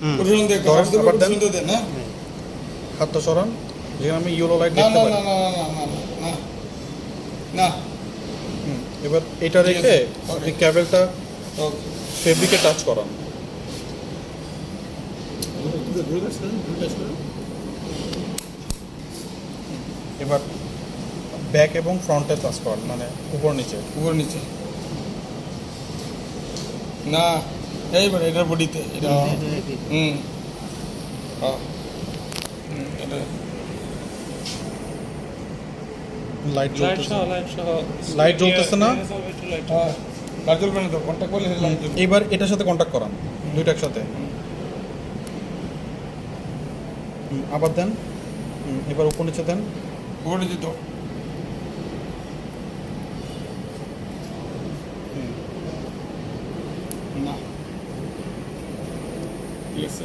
পরিশোধন দিয়ে ধরেন, হাত দেবেন, আবার দেন। পরিশোধন দেন, হ্যাঁ? হাতটা সরান, যেখানে আমি ইয়েলো লাইট না দেখতে না পারি। না না না না না না না। এবার এটা ঠিক রেখে আছে, আপনি okay. ক্যাবেলটা ওকে। ফেব্রিকে টাচ করান। এবার ব্যাক এবং ফ্রন্টে টাচ করান, মানে উপর নিচে। উপর নিচে না, এইবার এটার বডিতে এটা হুম হ্যাঁ এটা লাইট জ্বলতেছে, লাইট লাইট জ্বলতেছে না? হ্যাঁ লাইট জ্বলবে না তো, কন্ট্যাক্ট করলে লাইট জ্বলবে। এবার এটার সাথে কন্ট্যাক্ট করান, দুইটা একসাথে। আবার দেন। এবার উপর নিচে দেন। উপর নিচে তো না, ঠিক আছে।